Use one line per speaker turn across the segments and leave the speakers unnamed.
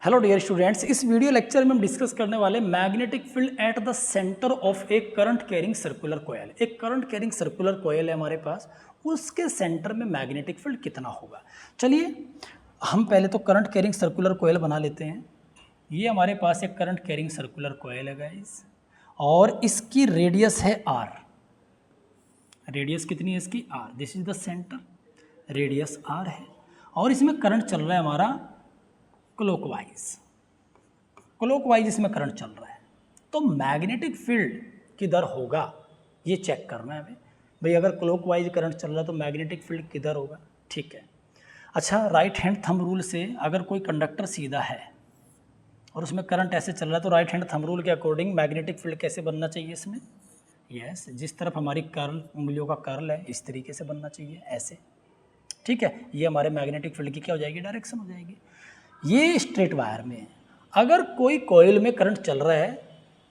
Hello dear students, इस video lecture में हम डिस्कस करने वाले magnetic field at the centre of A current carrying circular coil. एक करंट कैरिंग सर्कुलर कॉयल है हमारे पास, उसके सेंटर में मैग्नेटिक फील्ड कितना होगा। चलिए हम पहले तो करंट कैरिंग सर्कुलर कॉयल बना लेते हैं। ये हमारे पास एक करंट कैरिंग सर्कुलर कॉयल है गाइस, और इसकी रेडियस है आर। रेडियस कितनी है इसकी? R. This is the centre, radius R है, और इसमें करंट चल रहा है हमारा क्लॉकवाइज इसमें करंट चल रहा है। तो मैग्नेटिक फील्ड किधर होगा ये चेक करना है हमें। भाई अगर क्लॉकवाइज करंट चल रहा है तो मैग्नेटिक फील्ड किधर होगा। ठीक है, अच्छा, राइट हैंड थंब रूल से अगर कोई कंडक्टर सीधा है और उसमें करंट ऐसे चल रहा है तो राइट हैंड थंब रूल के अकॉर्डिंग मैग्नेटिक फील्ड कैसे बनना चाहिए इसमें? यस, जिस तरफ हमारी कर्ल, उंगलियों का कर्ल है, इस तरीके से बनना चाहिए, ऐसे। ठीक है, ये हमारे मैग्नेटिक फील्ड की क्या हो जाएगी? डायरेक्शन हो जाएगी। ये स्ट्रेट वायर में है। अगर कोई कॉइल में करंट चल रहा है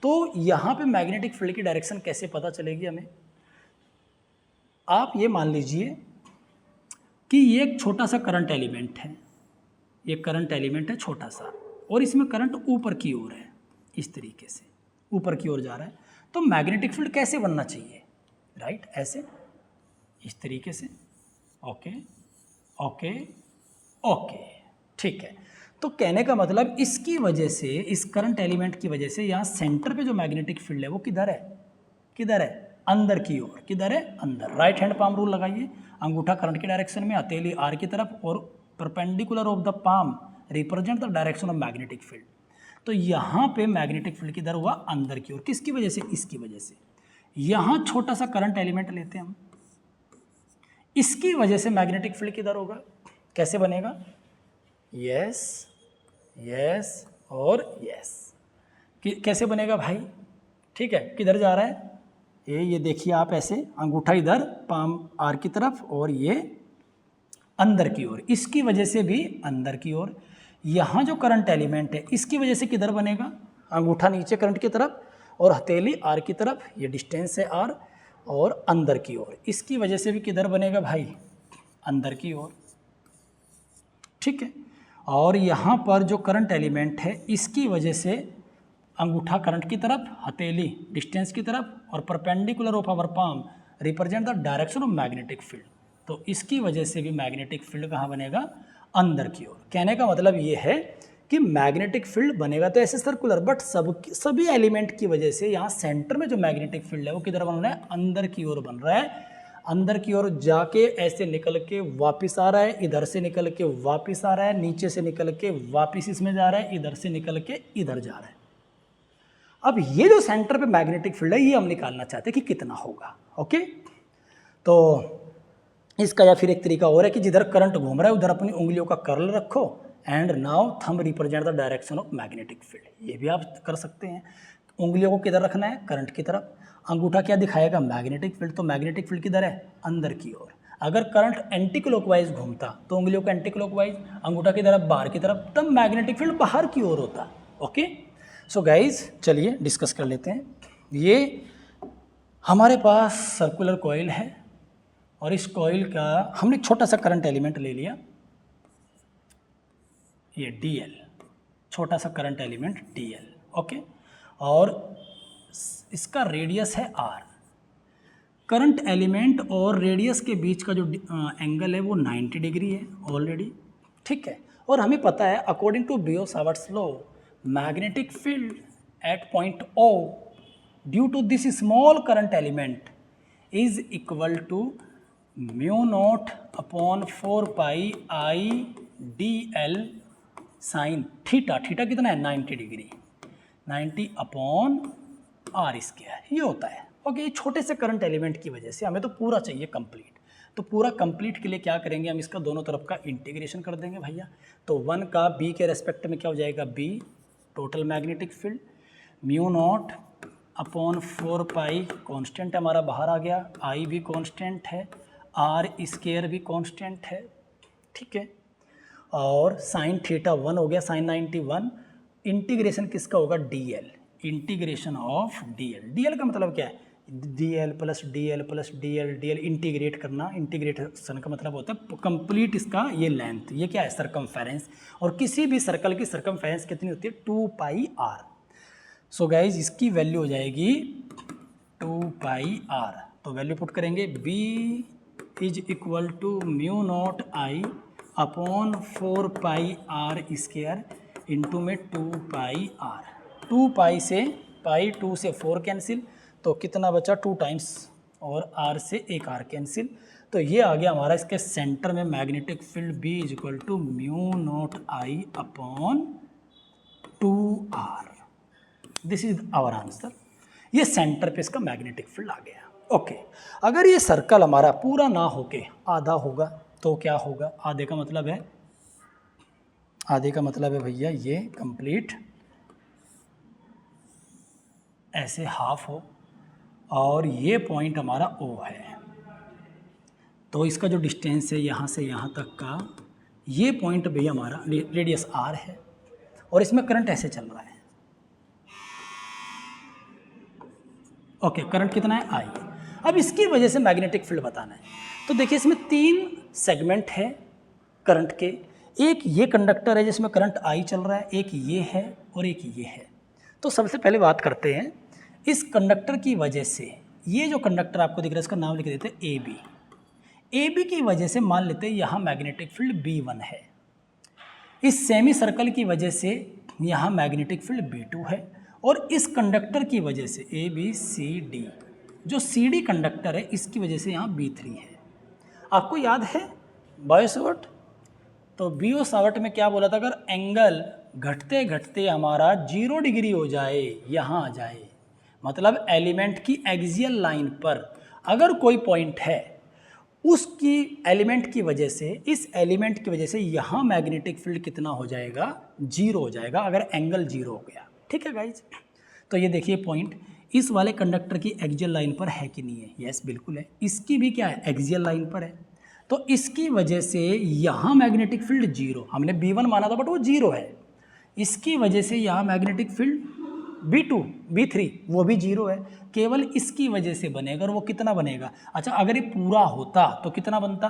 तो यहाँ पे मैग्नेटिक फील्ड की डायरेक्शन कैसे पता चलेगी हमें? आप ये मान लीजिए कि ये एक छोटा सा करंट एलिमेंट है, ये करंट एलिमेंट है छोटा सा, और इसमें करंट ऊपर की ओर है, इस तरीके से ऊपर की ओर जा रहा है। तो मैग्नेटिक फील्ड कैसे बनना चाहिए? राइट, ऐसे, इस तरीके से। ओके ओके ओके, ठीक है। तो कहने का मतलब इसकी वजह से, इस करंट एलिमेंट की वजह से यहाँ सेंटर पे जो मैग्नेटिक फील्ड है वो किधर है? किधर है? अंदर की ओर। किधर है? अंदर। राइट हैंड पाम रूल लगाइए, अंगूठा करंट की डायरेक्शन में, हथेली आर की तरफ, और perpendicular of the palm represent the direction of magnetic field. तो यहाँ पे मैग्नेटिक फील्ड किधर हुआ? अंदर की ओर। किसकी वजह से? इसकी वजह से। यहाँ छोटा सा करंट एलिमेंट लेते हैं हम, इसकी वजह से मैग्नेटिक फील्ड किधर होगा? कैसे बनेगा? यस यस और यस। कैसे बनेगा भाई? ठीक है, किधर जा रहा है ये देखिए आप, ऐसे अंगूठा इधर, पाम आर की तरफ, और ये अंदर की ओर। इसकी वजह से भी अंदर की ओर। यहाँ जो करंट एलिमेंट है इसकी वजह से किधर बनेगा? अंगूठा नीचे करंट की तरफ और हथेली आर की तरफ, ये डिस्टेंस है आर, और अंदर की ओर। इसकी वजह से भी किधर बनेगा भाई? अंदर की ओर। ठीक है, और यहाँ पर जो करंट एलिमेंट है इसकी वजह से अंगूठा करंट की तरफ, हथेली डिस्टेंस की तरफ, और perpendicular of our palm represent the direction of magnetic field. तो इसकी वजह से भी मैग्नेटिक फील्ड कहाँ बनेगा? अंदर की ओर। कहने का मतलब ये है कि मैग्नेटिक फील्ड बनेगा तो ऐसे सर्कुलर, बट सभी एलिमेंट की वजह से यहाँ सेंटर में जो मैग्नेटिक फील्ड है वो किधर बन रहा है? अंदर की ओर बन रहा है। अंदर की ओर जाके ऐसे निकल के वापस आ रहा है, इधर से निकल के वापस आ रहा है, नीचे से निकल के वापस इसमें जा रहा है, इधर से निकल के इधर जा रहा है। अब ये जो सेंटर पे मैग्नेटिक फील्ड है ये हम निकालना चाहते हैं कि कितना होगा। ओके, तो इसका या फिर एक तरीका और है कि जिधर करंट घूम रहा है उधर अपनी उंगलियों का कर्ल रखो, and now thumb represent the direction of magnetic field. ये भी आप कर सकते हैं। उंगलियों को किधर रखना है? करंट की तरफ। अंगूठा क्या दिखाएगा? Magnetic field. तो मैग्नेटिक फील्ड किधर है? अंदर की ओर। अगर करंट एंटी क्लॉकवाइज घूमता तो उंगलियों को एंटी क्लॉकवाइज, अंगूठा की तरफ बाहर की तरफ, तब मैग्नेटिक फील्ड बाहर की ओर होता। ओके, सो गाइज चलिए डिस्कस कर लेते हैं। ये हमारे पास सर्कुलर कॉइल है, और इस कॉइल का हमने एक छोटा सा करंट एलिमेंट ले लिया, ये DL, छोटा सा करंट एलिमेंट DL। ओके, और इसका रेडियस है R। करंट एलिमेंट और रेडियस के बीच का जो एंगल है वो 90 डिग्री है ऑलरेडी। ठीक है, और हमें पता है according to Biot-Savart's law, magnetic field at point O due to this small current element is equal to mu not upon 4 pi I DL sine theta. Theta कितना है? 90 डिग्री। 90 अपॉन R स्क्वायर, ये होता है। Okay, ये छोटे से current element की वजह से हमें तो पूरा चाहिए कंप्लीट। तो पूरा कंप्लीट के लिए क्या करेंगे हम? इसका दोनों तरफ का इंटीग्रेशन कर देंगे भैया। तो 1 का B के रेस्पेक्ट में क्या हो जाएगा? B total magnetic field, mu not upon 4 pi, constant हमारा बाहर आ गया, I भी कॉन्स्टेंट है, R स्क्वायर भी कॉन्स्टेंट है। ठीक है, और साइन थीटा 1 हो गया, साइन 91। इंटीग्रेशन किसका होगा? DL, integration of DL। DL का मतलब क्या है? D L plus D L plus D L integrate करना, इंटीग्रेशन का मतलब होता है कंप्लीट इसका ये लेंथ, ये क्या है सरकमफेरेंस, और किसी भी सर्कल की सरकमफेरेंस कितनी होती है 2 पाई आर। सो गाइज इसकी वैल्यू हो जाएगी 2 पाई आर, तो वैल्यू पुट करेंगे b is equal to mu nought I upon 4 pi R square into में 2 पाई आर। 2 पाई से पाई 2 से 4 कैंसिल, तो कितना बचा 2 टाइम्स, और आर से एक आर कैंसिल, तो ये आ गया हमारा इसके सेंटर में magnetic field B is equal to mu nought I upon 2 R. This is our answer. ये सेंटर पे इसका मैग्नेटिक फील्ड आ गया। ओके, अगर ये सर्कल हमारा पूरा ना होके आधा होगा तो क्या होगा? आधे का मतलब है भैया ये कंप्लीट ऐसे हाफ हो, और ये पॉइंट हमारा O है, तो इसका जो डिस्टेंस है यहाँ से यहाँ तक का, ये पॉइंट भैया हमारा रेडियस R है, और इसमें करंट ऐसे चल रहा है। ओके, करंट कितना है I। अब इसकी वजह से मैग्नेटिक फील्ड बताना है, तो देखिए इसमें 3 सेगमेंट है करंट के। एक ये कंडक्टर है जिसमें करंट I चल रहा है, एक ये है और एक ये है। तो सबसे पहले बात करते हैं इस कंडक्टर की वजह से, ये जो कंडक्टर आपको दिख रहा है इसका नाम लिख देते हैं AB। AB की वजह से मान लेते हैं यहाँ मैग्नेटिक फील्ड B1 है। इस सेमी सर्कल की वजह से यहाँ मैग्नेटिक फील्ड B2 है, और इस कंडक्टर की वजह से ABCD, जो CD कंडक्टर है इसकी वजह से यहाँ B3 है। आपको याद है बायो-सावर्ट? तो बायो-सावर्ट में क्या बोला था? अगर एंगल घटते घटते हमारा 0 डिग्री हो जाए, यहाँ आ जाए, मतलब एलिमेंट की एक्सियल लाइन पर अगर कोई पॉइंट है, उसकी एलिमेंट की वजह से, इस एलिमेंट की वजह से यहाँ मैग्नेटिक फील्ड कितना हो जाएगा? 0 हो जाएगा, अगर एंगल 0 हो गया। ठीक है गाइज, तो ये देखिए पॉइंट इस वाले कंडक्टर की एक्सियल लाइन पर है कि नहीं है? यस बिल्कुल है। इसकी भी क्या है? एक्सियल लाइन पर है, तो इसकी वजह से यहाँ मैग्नेटिक फील्ड 0, हमने B1 माना था बट वो 0 है। इसकी वजह से यहाँ मैग्नेटिक फील्ड B2, B3 वो भी 0 है, केवल इसकी वजह से बनेगा, और वो कितना बनेगा? अच्छा, अगर ये पूरा होता तो कितना बनता?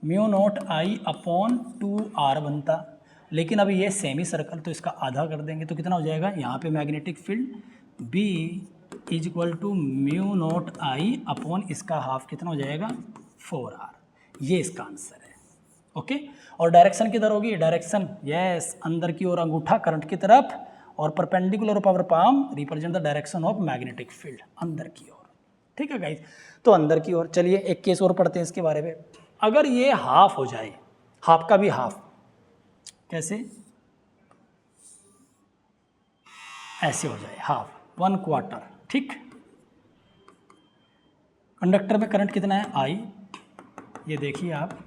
Mu nought I upon 2R बनता, लेकिन अभी ये सेमी सर्कल, तो इसका आधा कर देंगे तो कितना हो जाएगा? यहाँ पे magnetic field B is equal to mu nought I upon इसका हाफ, कितना हो जाएगा? 4R। ये इसका आंसर है। ओके, और डायरेक्शन किधर होगी? डायरेक्शन यस अंदर की ओर, अंगूठा करंट की तरफ, और perpendicular of our palm represent the direction of magnetic field, अंदर की ओर। ठीक है गाइज, तो अंदर की ओर। चलिए एक केस और पढ़ते हैं इसके बारे में। अगर ये हाफ हो जाए, हाफ का भी हाफ, कैसे? ऐसे हो जाए हाफ, 1/4। ठीक, कंडक्टर में करंट कितना है? I। ये देखिए आप,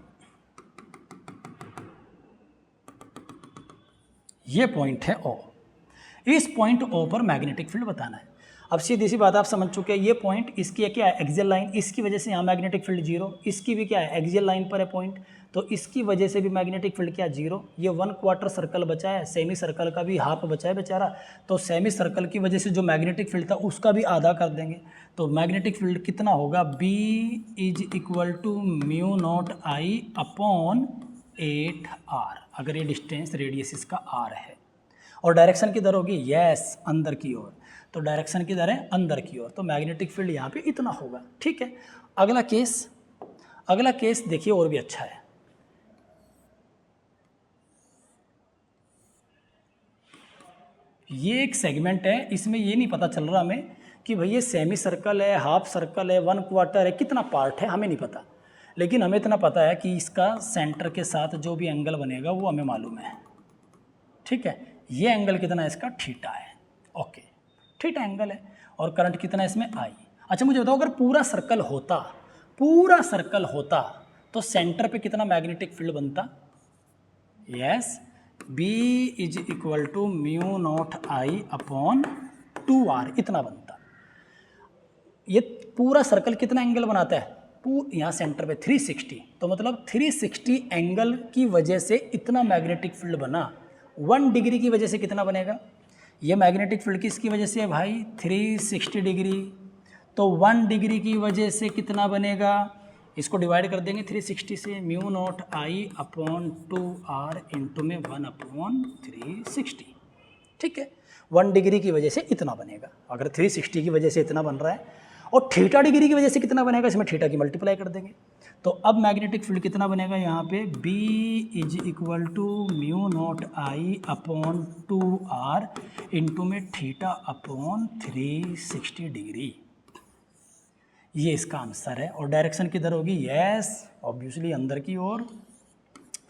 ये पॉइंट है O। इस पॉइंट O पर मैग्नेटिक फील्ड बताना है। अब सीधी सी बात आप समझ चुके हैं, ये पॉइंट इसकी क्या है? एक्सियल लाइन, इसकी वजह से यहाँ मैग्नेटिक फील्ड 0, इसकी भी क्या है? एक्सियल लाइन पर है पॉइंट, तो इसकी वजह से भी मैग्नेटिक फील्ड क्या? 0। ये 1/4 सर्कल बचा है, सेमी सर्कल का भी हाफ बचा है बेचारा, तो सेमी सर्कल की वजह से जो मैग्नेटिक फील्ड था उसका भी आधा कर देंगे, तो मैग्नेटिक फील्ड कितना होगा? B is equal to mu nought I upon 8R, अगर ये डिस्टेंस रेडियस इसका R है। और डायरेक्शन किधर होगी? यस अंदर की ओर, तो डायरेक्शन किधर है? अंदर की ओर, तो मैग्नेटिक फील्ड यहाँ पे इतना होगा। ठीक है, अगला केस देखिए और भी अच्छा है। ये एक सेगमेंट है, इसमें ये नहीं पता चल रहा हमें कि भाई ये सेमी सर्कल है, हाफ सर्कल है, 1/4 है, कितना पार्ट है हमें नहीं पता, लेकिन हमें इतना पता है कि इसका सेंटर के साथ जो भी एंगल बनेगा वो हमें मालूम है। ठीक है, ये एंगल कितना है इसका? थीटा है। ओके, थीटा एंगल है, और करंट कितना है इसमें? I। अच्छा मुझे बताओ, अगर पूरा सर्कल होता तो सेंटर पे कितना मैग्नेटिक फील्ड बनता? Yes, B is equal to mu nought I upon 2R, इतना बनता। ये पूरा सर्कल कितना एंगल बनाता है? यहाँ सेंटर पे 360, तो मतलब 360 एंगल की वजह से इतना मैग्नेटिक फील्ड बना। 1 डिग्री की वजह से कितना बनेगा? ये मैग्नेटिक फील्ड किसकी वजह से है भाई? 360 डिग्री, तो 1 डिग्री की वजह से कितना बनेगा, इसको डिवाइड कर देंगे 360 से, mu nought I upon 2r into में 1/360। ठीक है, 1 डिग्री की वजह से इतना बनेगा। अगर 360 की वजह से इतना बन रहा है और थीटा डिग्री की वजह से कितना बनेगा, इसमें थीटा की मल्टीप्लाई कर देंगे। तो अब मैग्नेटिक फील्ड कितना बनेगा यहाँ पे, B is equal to mu nought I upon 2r into में थीटा अपॉन 360 डिग्री। ये इसका आंसर है। और डायरेक्शन किधर होगी, यस ऑब्वियसली अंदर की ओर,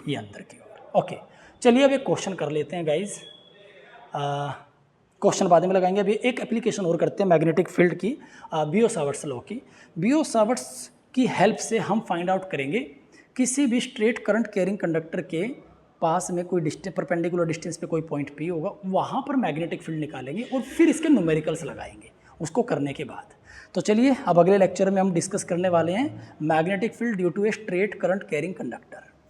ये अंदर की ओर। ओके, चलिए अब एक क्वेश्चन कर लेते हैं गाइज। क्वेश्चन बाद में लगाएंगे, अभी एक एप्लीकेशन और करते हैं मैग्नेटिक फील्ड की, बियो-सावर्ट्स लॉ की। बियो-सावर्ट्स की हेल्प से हम फाइंड आउट करेंगे किसी भी स्ट्रेट करंट कैरिंग कंडक्टर के पास में कोई डिस्टेंस, परपेंडिकुलर डिस्टेंस पे कोई पॉइंट पी होगा, वहाँ पर मैग्नेटिक फील्ड निकालेंगे और फिर इसके न्यूमेरिकल्स लगाएंगे उसको करने के बाद। तो चलिए अब अगले लेक्चर में हम डिस्कस करने वाले हैं magnetic field due to a straight current carrying conductor.